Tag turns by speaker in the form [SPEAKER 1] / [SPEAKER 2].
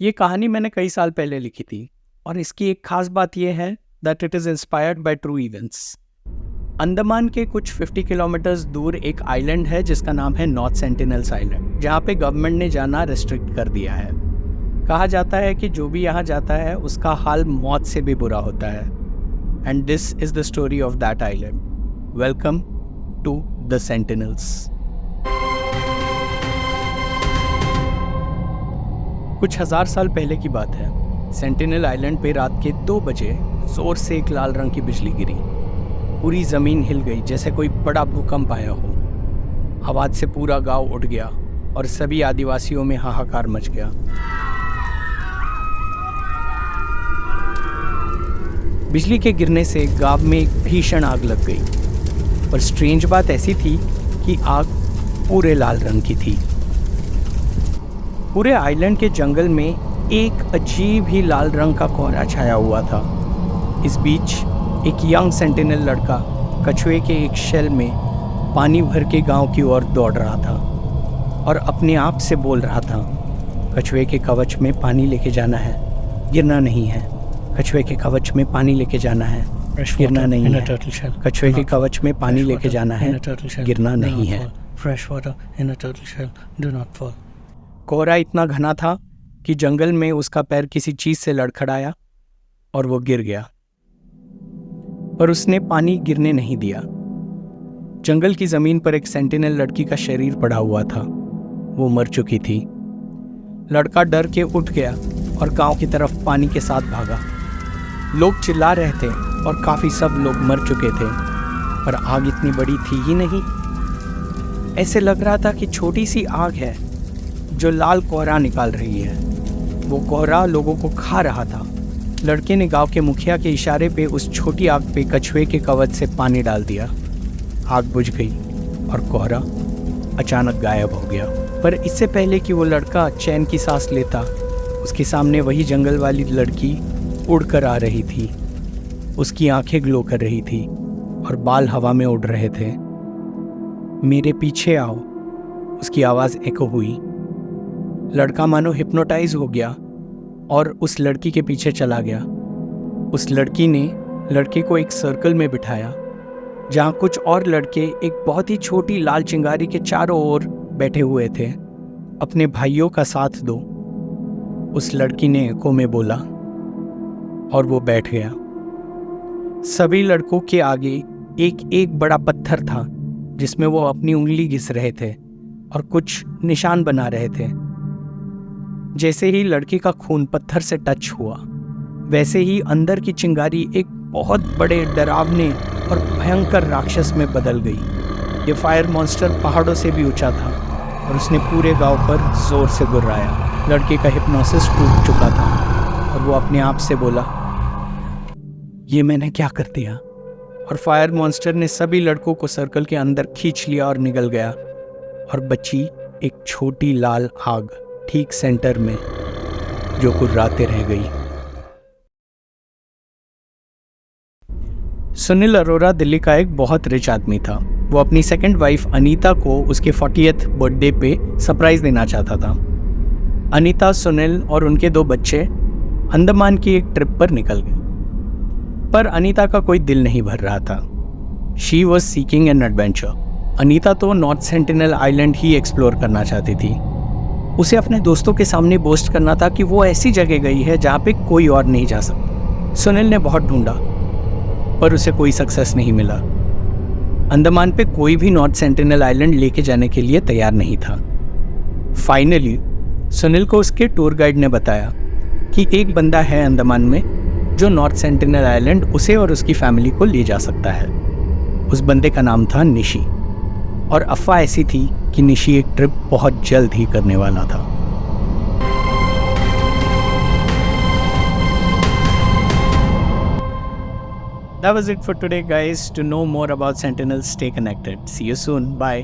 [SPEAKER 1] ये कहानी मैंने कई साल पहले लिखी थी और इसकी एक खास बात यह है that it is inspired by true events. Andaman के कुछ 50 किलोमीटर्स दूर एक आइलैंड है जिसका नाम है नॉर्थ सेंटिनल्स आइलैंड, जहाँ पे गवर्नमेंट ने जाना रेस्ट्रिक्ट कर दिया है। कहा जाता है कि जो भी यहाँ जाता है उसका हाल मौत से भी बुरा होता है। And this is the story of that island. Welcome to the Sentinels. कुछ हजार साल पहले की बात है। सेंटिनल आइलैंड पे रात के 2 बजे जोर से एक लाल रंग की बिजली गिरी। पूरी जमीन हिल गई जैसे कोई बड़ा भूकंप आया हो। आवाज से पूरा गांव उठ गया और सभी आदिवासियों में हाहाकार मच गया। बिजली के गिरने से गांव में एक भीषण आग लग गई। पर स्ट्रेंज बात ऐसी थी कि आग पूरे लाल रंग की थी। पूरे आइलैंड के जंगल में एक अजीब ही लाल रंग का कोहरा छाया हुआ था। इस बीच एक यंग सेंटिनल लड़का कछुए के एक शेल में पानी भर के गांव की ओर दौड़ रहा था और अपने आप से बोल रहा था, कछुए के कवच में पानी लेके जाना है, गिरना नहीं है। कछुए के कवच में पानी लेके जाना है, गिरना नहीं है। कछुए के कवच में पानी लेके जाना है, गिरना नहीं है। कोहरा इतना घना था कि जंगल में उसका पैर किसी चीज से लड़खड़ाया और वो गिर गया, पर उसने पानी गिरने नहीं दिया। जंगल की जमीन पर एक सेंटिनल लड़की का शरीर पड़ा हुआ था। वो मर चुकी थी। लड़का डर के उठ गया और गांव की तरफ पानी के साथ भागा। लोग चिल्ला रहे थे और काफी सब लोग मर चुके थे, पर आग इतनी बड़ी थी ही नहीं। ऐसे लग रहा था कि छोटी सी आग है जो लाल कोहरा निकाल रही है। वो कोहरा लोगों को खा रहा था। लड़के ने गांव के मुखिया के इशारे पे उस छोटी आग पे कछुए के कवच से पानी डाल दिया। आग बुझ गई और कोहरा अचानक गायब हो गया। पर इससे पहले कि वो लड़का चैन की सांस लेता, उसके सामने वही जंगल वाली लड़की उड़कर आ रही थी। उसकी आंखें ग्लो कर रही थी और बाल हवा में उड़ रहे थे। मेरे पीछे आओ, उसकी आवाज़ एको हुई। लड़का मानो हिप्नोटाइज हो गया और उस लड़की के पीछे चला गया। उस लड़की ने लड़के को एक सर्कल में बिठाया जहाँ कुछ और लड़के एक बहुत ही छोटी लाल चिंगारी के चारों ओर बैठे हुए थे। अपने भाइयों का साथ दो, उस लड़की ने एको में बोला और वो बैठ गया। सभी लड़कों के आगे एक एक बड़ा पत्थर था जिसमें वो अपनी उंगली घिस रहे थे और कुछ निशान बना रहे थे। जैसे ही लड़के का खून पत्थर से टच हुआ, वैसे ही अंदर की चिंगारी एक बहुत बड़े डरावने और भयंकर राक्षस में बदल गई। ये फायर मॉन्स्टर पहाड़ों से भी ऊंचा था और उसने पूरे गांव पर जोर से गुर्राया। लड़के का हिप्नोसिस टूट चुका था और वो अपने आप से बोला, ये मैंने क्या कर दिया। और फायर मॉन्स्टर ने सभी लड़कों को सर्कल के अंदर खींच लिया और निकल गया और बची एक छोटी लाल आग ठीक सेंटर में जो गुर्राते रह गई। सुनील अरोरा दिल्ली का एक बहुत रिच आदमी था। वो अपनी सेकंड वाइफ अनीता को उसके 40th बर्थडे पे सरप्राइज देना चाहता था। अनीता, सुनील और उनके 2 बच्चे अंडमान की एक ट्रिप पर निकल गए, पर अनीता का कोई दिल नहीं भर रहा था। She was seeking an adventure. Anita तो नॉर्थ सेंटिनल आइलैंड ही एक्सप्लोर करना चाहती थी। उसे अपने दोस्तों के सामने बोस्ट करना था कि वो ऐसी जगह गई है जहाँ पे कोई और नहीं जा सकता। सुनील ने बहुत ढूंढा पर उसे कोई सक्सेस नहीं मिला। अंडमान पे कोई भी नॉर्थ सेंटिनल आइलैंड लेके जाने के लिए तैयार नहीं था। फाइनली सुनील को उसके टूर गाइड ने बताया कि एक बंदा है अंडमान में जो नॉर्थ सेंटिनल आइलैंड उसे और उसकी फैमिली को ले जा सकता है। उस बंदे का नाम था निशी और अफवाह ऐसी थी कि निशी एक ट्रिप बहुत जल्द ही करने वाला था। That was it for today, guys. To know more about Sentinels, stay connected. See you soon. Bye.